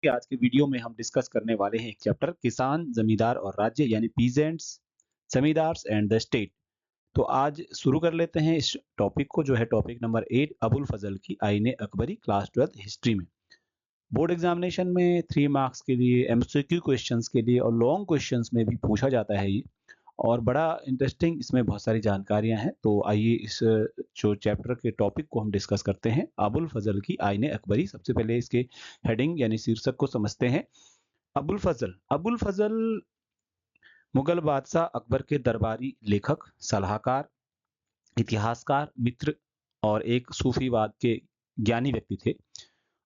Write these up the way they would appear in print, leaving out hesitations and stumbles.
कि आज के वीडियो में हम डिस्कस करने वाले हैं एक चैप्टर किसान, जमींदार और राज्य यानी peasants, zamindars and the state. तो आज शुरू कर लेते हैं इस टॉपिक को जो है टॉपिक नंबर 8 अबुल फजल की आईने अकबरी क्लास 12th हिस्ट्री में। बोर्ड एग्जामिनेशन में 3 मार्क्स के लिए, एमसीक्यू क्वेश्चंस के लिए और लॉन्ग क्वेश्चंस में भी पूछा जाता है ये। और बड़ा इंटरेस्टिंग इसमें बहुत सारी जानकारियां हैं। तो आइए इस जो चैप्टर के टॉपिक को हम डिस्कस करते हैं, अबुल फजल की आईने अकबरी। सबसे पहले इसके हेडिंग यानी शीर्षक को समझते हैं। अबुल फजल मुगल बादशाह अकबर के दरबारी लेखक, सलाहकार, इतिहासकार, मित्र और एक सूफीवाद के ज्ञानी व्यक्ति थे।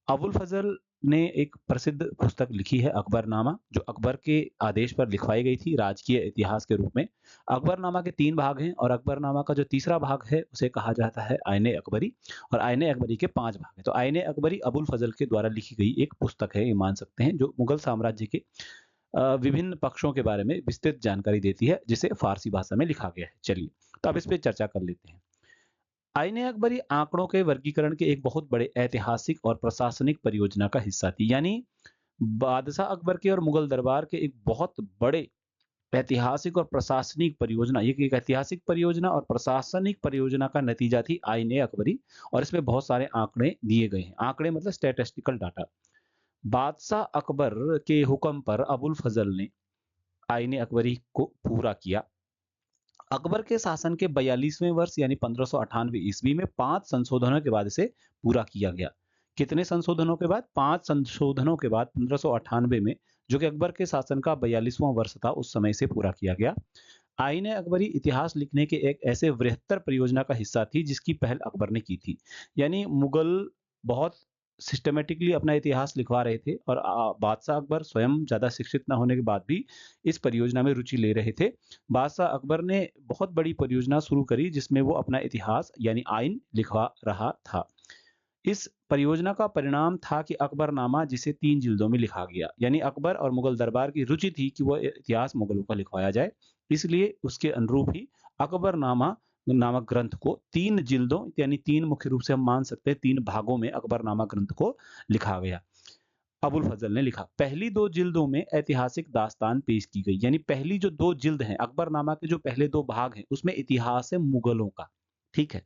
अबुल फजल ने एक प्रसिद्ध पुस्तक लिखी है अकबरनामा, जो अकबर के आदेश पर लिखवाई गई थी राजकीय इतिहास के रूप में। अकबरनामा के 3 भाग हैं और अकबरनामा का जो तीसरा भाग है उसे कहा जाता है आईने अकबरी। और आईने अकबरी के 5 भाग हैं। तो आईने अकबरी अबुल फजल के द्वारा लिखी गई एक पुस्तक है, ये मान सकते हैं, जो मुगल साम्राज्य के विभिन्न पक्षों के बारे में विस्तृत जानकारी देती है, जिसे फारसी भाषा में लिखा गया है। चलिए, तो अब इस पे चर्चा कर लेते हैं। आईने अकबरी आंकड़ों के वर्गीकरण के एक बहुत बड़े ऐतिहासिक और प्रशासनिक परियोजना का हिस्सा थी। यानी बादशाह अकबर के और मुगल दरबार के एक बहुत बड़े ऐतिहासिक और प्रशासनिक परियोजना, ये एक ऐतिहासिक परियोजना और प्रशासनिक परियोजना का नतीजा थी आईने अकबरी। और इसमें बहुत सारे आंकड़े दिए गए हैं। आंकड़े मतलब स्टैटिस्टिकल डाटा। बादशाह अकबर के हुक्म पर अबुल फजल ने आईने अकबरी को पूरा किया। अकबर के शासन के 42वें वर्ष यानी 1598 ईस्वी में 5 संशोधनों के बाद इसे पूरा किया गया। कितने संशोधनों के बाद? 5 संशोधनों के बाद 1598 में, जो कि अकबर के शासन का 42वां वर्ष था, उस समय से पूरा किया गया। आईने अकबरी इतिहास लिखने के एक ऐसे बृहत्तर परियोजना का हिस्सा थी जिसकी पहल अकबर ने की थी। यानी मुगल बहुत सिस्टमेटिकली अपना इतिहास लिखवा रहे थे और बादशाह अकबर स्वयं ज़्यादा शिक्षित न होने के बाद भी इस परियोजना में रुचि ले रहे थे। बादशाह अकबर ने बहुत बड़ी परियोजना शुरू करी जिसमें वो अपना इतिहास यानी आइन लिखवा रहा था। इस परियोजना का परिणाम था कि अकबरनामा, जिसे 3 जिल्दों में लिखा गया। यानी अकबर और मुगल दरबार की रुचि थी कि वह इतिहास मुगलों का लिखवाया जाए, इसलिए उसके अनुरूप ही अकबरनामा नामक ग्रंथ को 3 जिल्दों यानी 3 मुख्य रूप से हम मान सकते हैं 3 भागों में अकबरनामा ग्रंथ को लिखा गया। अबुल फजल ने लिखा। पहली 2 जिल्दों में ऐतिहासिक दास्तान पेश की गई। यानी पहली जो 2 जिल्द हैं, अकबरनामा के जो पहले 2 भाग हैं, उसमें इतिहास है मुगलों का। ठीक है?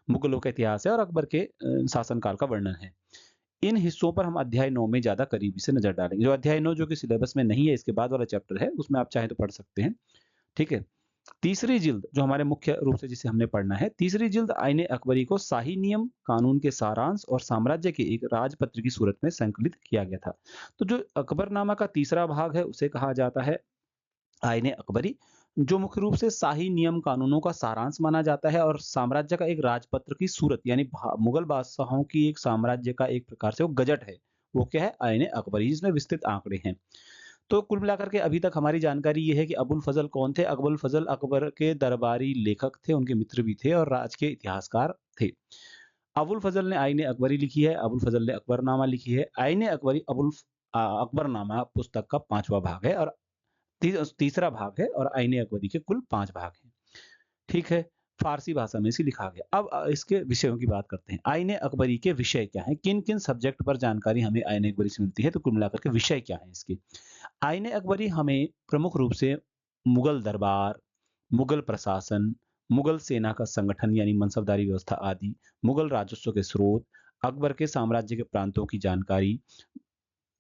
मुगलों का इतिहास है और अकबर के शासनकाल का वर्णन है। इन हिस्सों पर हम अध्याय 9 में ज़्यादा करीबी से नज़र डालेंगे। जो अध्याय 9 जो कि सिलेबस में नहीं है, इसके बाद वाला चैप्टर है, उसमें आप चाहें तो पढ़ सकते हैं। ठीक है? तीसरी जिल्द जो हमारे मुख्य रूप से जिसे हमने पढ़ना है, तीसरी जिल्द आईने अकबरी को शाही नियम, कानून के सारांश और साम्राज्य के एक राजपत्र की सूरत में संकलित किया गया था। तो जो अकबरनामा का तीसरा भाग है, उसे कहा जाता है आईने अकबरी, जो मुख्य रूप से शाही नियम कानूनों का सारांश माना जाता है और साम्राज्य का एक राजपत्र की सूरत, यानी मुगल बादशाहों की एक साम्राज्य का एक प्रकार से वो गजट है। वो क्या है? आईने अकबरी, जिसमें विस्तृत आंकड़े हैं। तो कुल मिलाकर के अभी तक हमारी जानकारी ये है कि अबुल फजल कौन थे? अबुल फजल अकबर के दरबारी लेखक थे, उनके मित्र भी थे और राज के इतिहासकार थे। अबुल फजल ने आईने अकबरी लिखी है, अबुल फजल ने अकबरनामा लिखी है। आईने अकबरी अकबरनामा पुस्तक का 5वां भाग है और तीसरा भाग है और आईने अकबरी के कुल 5 भाग हैं। ठीक है? फारसी भाषा में इसे लिखा गया। अब इसके विषयों की बात करते हैं। आईने अकबरी के विषय क्या हैं? किन-किन सब्जेक्ट पर जानकारी हमें आईने अकबरी से मिलती है? तो कुल मिलाकर के विषय क्या हैं इसके? आईने अकबरी हमें प्रमुख रूप से मुगल दरबार, मुगल प्रशासन, मुगल सेना का संगठन यानी मनसबदारी व्यवस्था आदि, मुगल राजस्व के स्रोत, अकबर के साम्राज्य के प्रांतों की जानकारी,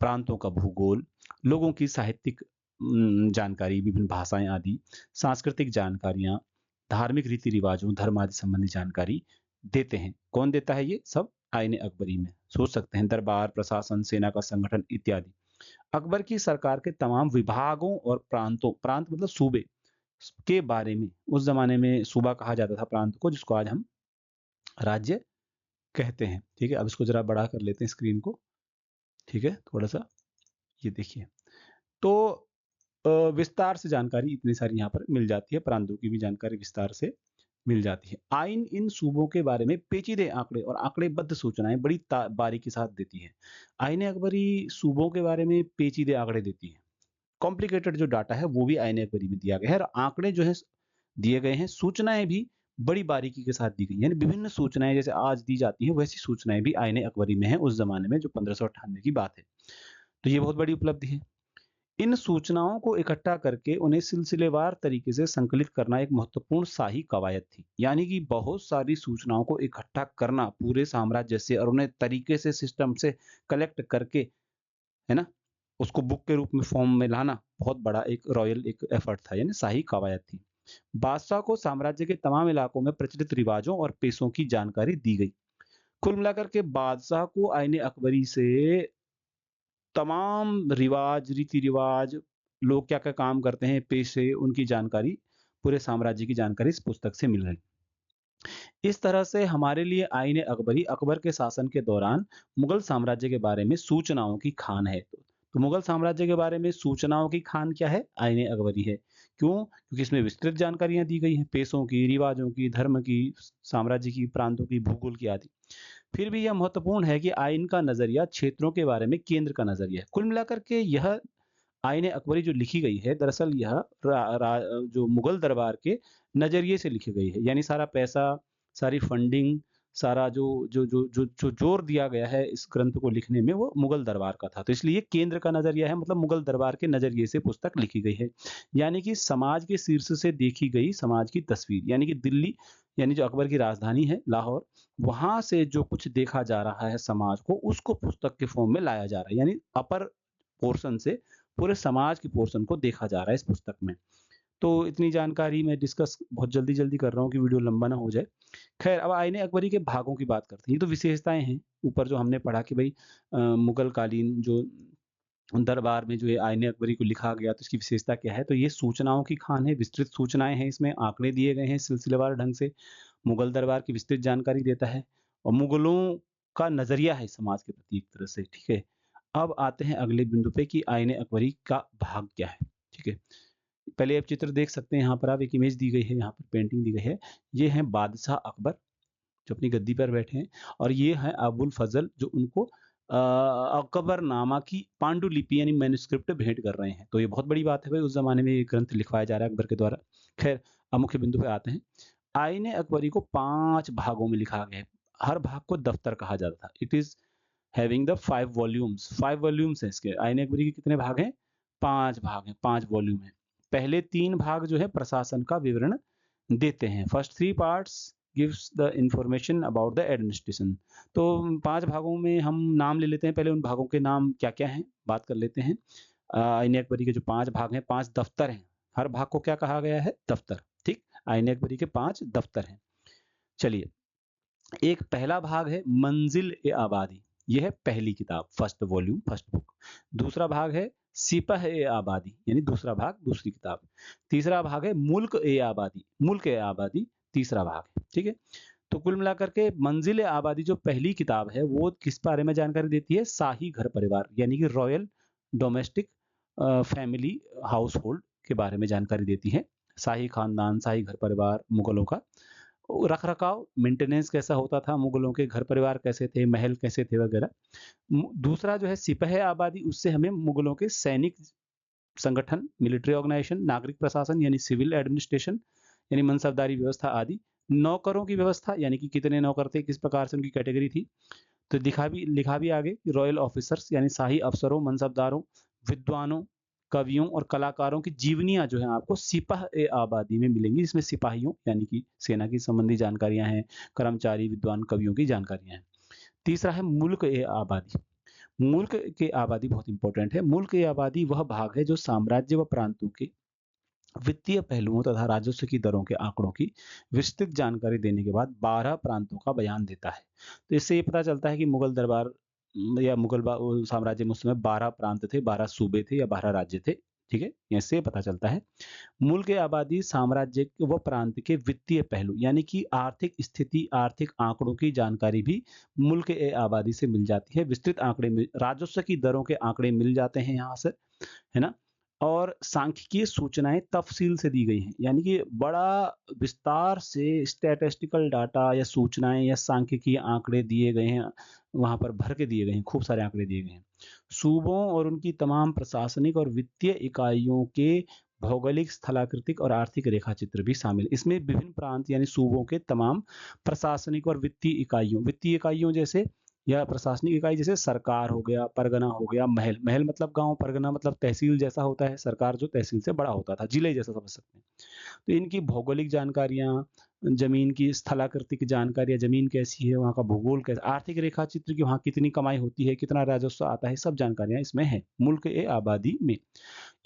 प्रांतों का भूगोल, लोगों की साहित्यिक जानकारी, विभिन्न भाषाएँ आदि, सांस्कृतिक जानकारियाँ, धार्मिक रीति-रिवाजों, धर्म आदि संबंधी जानकारी देते हैं। कौन देता है ये? सब आईने अकबरी में। सोच सकते हैं दरबार, प्रशासन, सेना का संगठन इत्यादि। अकबर की सरकार के तमाम विभागों और प्रांतों, प्रांत मतलब सूबे, के बारे में, उस ज़माने में सूबा कहा जाता था प्रांत को, जिसको आज हम राज्य कहते हैं। ठीक है? अब इसको ज़रा बड़ा कर लेते हैं स्क्रीन को। ठीक है? थोड़ा-सा ये देखिए। तो विस्तार से जानकारी इतनी सारी यहाँ पर मिल जाती है, प्रांतों की भी जानकारी विस्तार से मिल जाती है। आइन इन सूबों के बारे में पेचीदे आंकड़े और आंकड़ेबद्ध सूचनाएँ बड़ी बारीकी के साथ देती है। आईने अकबरी सूबों के बारे में पेचीदे आंकड़े देती है। कॉम्प्लिकेटेड जो डाटा है वो भी आईने अकबरी में दिया गया है और आंकड़े जो हैं दिए गए हैं, सूचनाएँ भी बड़ी बारीकी के साथ दी गई हैं। यानी विभिन्न सूचनाएँ जैसे आज दी जाती हैं, वैसी सूचनाएँ भी आईने अकबरी में हैं उस ज़माने में, जो 1598 की बात है। तो ये बहुत बड़ी उपलब्धि है। इन सूचनाओं को इकट्ठा करके उन्हें सिलसिलेवार तरीके से संकलित करना एक महत्वपूर्ण शाही कवायद थी। यानी कि बहुत सारी सूचनाओं को इकट्ठा करना पूरे साम्राज्य से और उन्हें तरीके से सिस्टम से कलेक्ट करके, है ना? उसको बुक के रूप में फॉर्म में लाना बहुत बड़ा एक रॉयल एक एफर्ट था, यानी शाही कवायद थी। बादशाह को साम्राज्य के तमाम इलाकों में प्रचलित रिवाजों और पेशों की जानकारी दी गई। कुल मिलाकर के बादशाह को आईने अकबरी से तमाम रिवाज, रीति-रिवाज, लोग क्या-क्या काम करते हैं, पेशे, उनकी जानकारी, पूरे साम्राज्य की जानकारी इस पुस्तक से मिल रही। इस तरह से हमारे लिए आईन अकबरी अकबर के शासन के दौरान मुगल साम्राज्य के बारे में सूचनाओं की खान है। तो मुगल साम्राज्य के बारे में सूचनाओं की खान क्या है? आईन अकबरी है। क्यों? क्योंकि इसमें विस्तृत जानकारियाँ दी गई हैं, पेशों की, रिवाजों की, धर्म की, साम्राज्य की, प्रांतों की, भूगोल की आदि। फिर भी यह महत्वपूर्ण है कि आइन का नज़रिया क्षेत्रों के बारे में केंद्र का नज़रिया है। कुल मिलाकर के यह आईन अकबरी जो लिखी गई है, दरअसल यह जो मुगल दरबार के नज़रिए से लिखी गई है। यानी सारा पैसा, सारी फंडिंग, सारा जो ज़ोर दिया गया है इस ग्रंथ को लिखने में, वो मुगल दरबार का था। तो इसलिए केंद्र का नज़रिया है, मतलब मुगल दरबार के नज़रिए से पुस्तक लिखी गई है। यानी कि समाज के शीर्ष से देखी गई समाज की तस्वीर, यानी कि दिल्ली, यानी जो अकबर की राजधानी है लाहौर, वहाँ से जो कुछ देखा जा रहा है समाज को, उसको पुस्तक के फॉर्म में लाया जा रहा है। यानी अपर पोर्शन से पूरे समाज के पोर्शन को देखा जा रहा है इस पुस्तक में। तो इतनी जानकारी मैं डिस्कस बहुत जल्दी-जल्दी कर रहा हूँ कि वीडियो लंबा ना हो जाए। ख़ैर, अब आईन अकबरी के भागों की बात करते हैं। ये तो विशेषताएँ हैं, ऊपर जो हमने पढ़ा कि भई मुगल कालीन जो दरबार में जो ये आईन अकबरी को लिखा गया, तो इसकी विशेषता क्या है? तो ये सूचनाओं की खान है, विस्तृत सूचनाएँ हैं इसमें, आंकड़े दिए गए हैं सिलसिलेवार ढंग से, मुगल दरबार की विस्तृत जानकारी देता है और मुगलों का नज़रिया है समाज के प्रति एक तरह से, ठीक है? अब आते हैं अगले बिंदु पे कि आईन अकबरी का भाग क्या है? ठीक है? पहले आप चित्र देख सकते हैं, यहाँ पर आप एक इमेज दी गई है, यहाँ पर पेंटिंग दी गई है। ये हैं बादशाह अकबर, जो अपनी गद्दी पर बैठे हैं, और ये हैं अबुल फज़ल, जो उनको अकबरनामा की पांडुलिपि यानी मैन्युस्क्रिप्ट भेंट कर रहे हैं। तो ये बहुत बड़ी बात है भाई, उस ज़माने में ये ग्रंथ लिखवाया जा रहा है अकबर के द्वारा। ख़ैर, अब मुख्य बिंदु पे आते हैं। आईन अकबरी को 5 भागों में लिखा गया है। हर भाग को दफ्तर कहा जाता था। It is having the 5 volumes, 5 volumes हैं इसके। आईन अकबरी के कितने भाग हैं? 5 भाग हैं, 5 वॉल्यूम हैं। पहले 3 भाग जो है प्रशासन का विवरण देते हैं। First 3 parts gives the information about the administration. तो 5 भागों में हम नाम ले लेते हैं, पहले उन भागों के नाम क्या-क्या हैं, बात कर लेते हैं। आईन अकबरी के जो 5 भाग हैं, 5 दफ्तर हैं। हर भाग को क्या कहा गया है? दफ्तर, ठीक? आईन अकबरी के 5 दफ्तर हैं। चलिए, एक पहला भाग है मंजिल-ए-आबादी, ये है पहली किताब, फर्स्ट वॉल्यूम, फर्स्ट बुक। दूसरा भाग है सिपह-ए-आबादी, यानी दूसरा भाग, दूसरी किताब। तीसरा भाग है मुल्क-ए-आबादी, मुल्क-ए-आबादी तीसरा भाग है, ठीक है? तो कुल मिलाकर के मंजिल-ए-आबादी जो पहली किताब है, वो किस बारे में जानकारी देती है? शाही घर परिवार, यानी कि रॉयल डोमेस्टिक फैमिली हाउसहोल्ड के बारे में जानकारी देती है। शाही खानदान, शाही घर परिवार मुगलों का। रख-रखाव, मेंटेनेंस कैसा होता था, मुगलों के घर परिवार कैसे थे, महल कैसे थे वगैरह। दूसरा जो है सिपह-ए-आबादी, उससे हमें मुगलों के सैनिक संगठन, मिलिट्री ऑर्गेनाइजेशन, नागरिक प्रशासन यानी सिविल एडमिनिस्ट्रेशन, यानी मनसबदारी व्यवस्था आदि। नौकरों की व्यवस्था, यानी कि कितने नौकर थे, किस प्रकार से उनकी कैटेगरी थी। तो लिखा भी आगे रॉयल ऑफिसर्स यानी शाही अफसरों, मनसबदारों, विद्वानों, कवियों और कलाकारों की जीवनियाँ जो हैं आपको सिपह-ए-आबादी में मिलेंगी, जिसमें सिपाहियों यानी कि सेना की संबंधी जानकारियाँ हैं, कर्मचारी, विद्वान, कवियों की जानकारियाँ हैं। तीसरा है मुल्क-ए-आबादी। मुल्क की आबादी बहुत इंपॉर्टेंट है। मुल्क की आबादी वह भाग है जो साम्राज्य व प्रांतों के वित्तीय पहलुओं तथा राजस्व की दरों के आंकड़ों की विस्तृत जानकारी देने के बाद 12 प्रांतों का बयान देता है। तो इससे ये पता चलता है कि मुगल दरबार या वो साम्राज्य में उस समय 12 प्रांत थे, 12 सूबे थे या 12 राज्य थे। ठीक है? इससे पता चलता है। मुल्क की आबादी साम्राज्य व प्रांत के वित्तीय पहलू यानी कि आर्थिक स्थिति, आर्थिक आंकड़ों की जानकारी भी मुल्क ए आबादी से मिल जाती है। विस्तृत आंकड़े मिल राजस्व की दरों के आंकड़े मिल जाते हैं यहाँ से, है ना? और सांख्यिकीय सूचनाएँ तफ़सील से दी गई हैं, यानी कि बड़ा विस्तार से स्टैटिस्टिकल डाटा या सूचनाएँ या सांख्यिकीय आंकड़े दिए गए हैं, वहाँ पर भर के दिए गए हैं, खूब सारे आंकड़े दिए गए हैं। सूबों और उनकी तमाम प्रशासनिक और वित्तीय इकाइयों के भौगोलिक, स्थलाकृतिक और आर्थिक रेखाचित्र भी शामिल। इसमें विभिन्न प्रांत यानी सूबों के तमाम प्रशासनिक और वित्तीय इकाइयों जैसे या प्रशासनिक इकाई जैसे सरकार हो गया, परगना हो गया, महल। महल मतलब गाँव, परगना मतलब तहसील जैसा होता है, सरकार जो तहसील से बड़ा होता था, जिले जैसा समझ सकते हैं। तो इनकी भौगोलिक जानकारियाँ, ज़मीन की स्थलाकृति की जानकारियाँ, ज़मीन कैसी है, वहाँ का भूगोल कैसा, आर्थिक रेखा चित्र की वहाँ कितनी कमाई होती है, कितना राजस्व आता है, सब जानकारियाँ इसमें हैं, मुल्क ए आबादी में।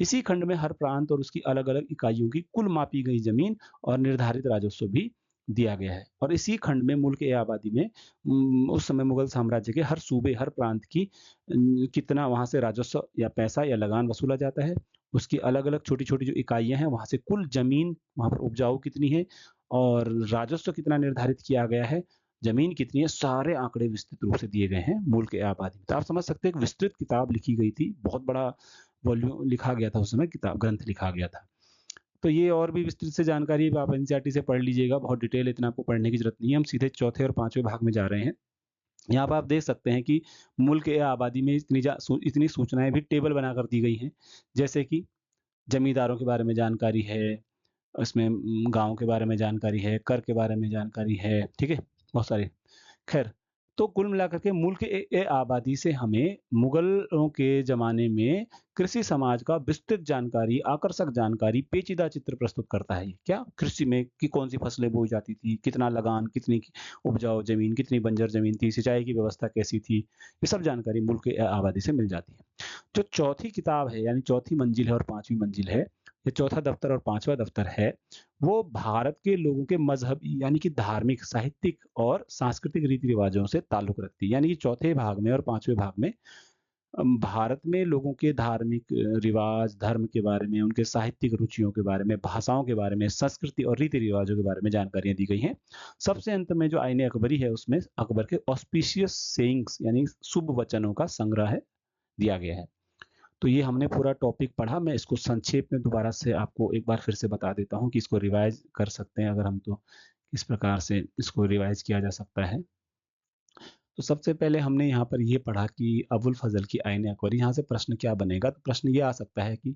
इसी खंड में हर प्रांत और उसकी अलग-अलग इकाइयों की कुल मापी गई ज़मीन और निर्धारित राजस्व भी दिया गया है। और इसी खंड में मुल्क ए आबादी में उस समय मुगल साम्राज्य के हर सूबे, हर प्रांत की कितना वहाँ से राजस्व या पैसा या लगान वसूला जाता है। उसकी अलग-अलग छोटी-छोटी जो इकाइयाँ हैं, वहाँ से कुल ज़मीन वहाँ पर उपजाऊ कितनी है और राजस्व कितना निर्धारित किया गया है, ज़मीन कितनी है, सारे आंकड़े विस्तृत रूप से दिए गए हैं मुल्क ए आबादी में। तो आप समझ सकते हैं एक विस्तृत किताब लिखी गई थी, बहुत बड़ा वॉल्यूम लिखा गया था उस समय, किताब ग्रंथ लिखा गया था। तो ये और भी विस्तृत से जानकारी आप एनसीईआरटी से पढ़ लीजिएगा, बहुत डिटेल इतना आपको पढ़ने की ज़रूरत नहीं है। हम सीधे चौथे और 5वें भाग में जा रहे हैं। यहाँ पर आप देख सकते हैं कि मुल्क या आबादी में इतनी सूचनाएँ भी टेबल बनाकर दी गई हैं। जैसे कि ज़मींदारों के बारे में जानकारी है, उसमें गाँव के बारे में जानकारी है, कर के बारे में जानकारी है, ठीक है? बहुत सारी। खैर, तो कुल मिलाकर के मुल्क ए आबादी से हमें मुगलों के ज़माने में कृषि समाज का विस्तृत जानकारी, आकर्षक जानकारी, पेचीदा चित्र प्रस्तुत करता है ये। क्या? कृषि में कि कौन-सी फसलें बोई जाती थी, कितना लगान, कितनी की उपजाऊ ज़मीन, कितनी बंजर ज़मीन थी, सिंचाई की व्यवस्था कैसी थी, ये सब जानकारी मुल्क ए आबादी से मिल जाती है। जो चौथी किताब है, यानी चौथी मंजिल है और 5वीं मंजिल है, ये चौथा दफ्तर और 5वां दफ्तर है, वो भारत के लोगों के मज़हबी यानी कि धार्मिक, साहित्यिक और सांस्कृतिक रीति-रिवाज़ों से ताल्लुक रखती है। यानी कि चौथे भाग में और 5वें भाग में भारत में लोगों के धार्मिक रिवाज, धर्म के बारे में, उनके साहित्यिक रुचियों के बारे में, भाषाओं के बारे में, संस्कृति और रीति-रिवाज़ों के बारे में जानकारियाँ दी गई हैं। सबसे अंत में जो आईन अकबरी है, उसमें अकबर के ऑस्पिशियस सेयिंग्स यानी शुभ वचनों का संग्रह है, दिया गया है। तो ये हमने पूरा टॉपिक पढ़ा, मैं इसको संक्षेप में दोबारा से आपको एक बार फिर से बता देता हूँ कि इसको रिवाइज़ कर सकते हैं अगर हम तो, किस प्रकार से इसको रिवाइज़ किया जा सकता है। तो सबसे पहले हमने यहाँ पर ये पढ़ा कि अबुल फ़ज़ल की आईन अकबरी, यहाँ से प्रश्न क्या बनेगा? तो प्रश्न ये आ सकता है कि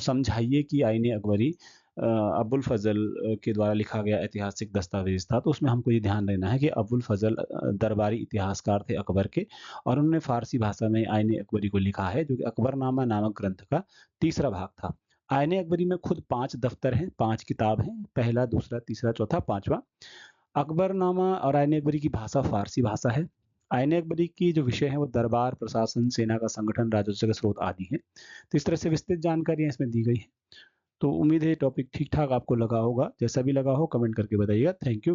समझाइए कि आईन अकबरी अबुल फ़ज़ल के द्वारा लिखा गया ऐतिहासिक दस्तावेज़ था। तो उसमें हमको ये ध्यान देना है कि अबुल फ़ज़ल दरबारी इतिहासकार थे अकबर के, और उन्होंने फ़ारसी भाषा में आईन अकबरी को लिखा है, जो कि अकबरनामा नामक ग्रंथ का तीसरा भाग था। आईन अकबरी में खुद 5 दफ्तर हैं, 5 किताब हैं, पहला, दूसरा, तीसरा, चौथा, 5वां। अकबरनामा और आईन अकबरी की भाषा फ़ारसी भाषा है। आईन अकबरी की जो विषय है वो दरबार, प्रशासन, सेना का संगठन, राजस्व के स्रोत आदि हैं। तो इस तरह से विस्तृत जानकारियाँ इसमें दी गई हैं। तो उम्मीद है ये टॉपिक ठीक-ठाक आपको लगा होगा। जैसा भी लगा हो कमेंट करके बताइएगा। Thank you.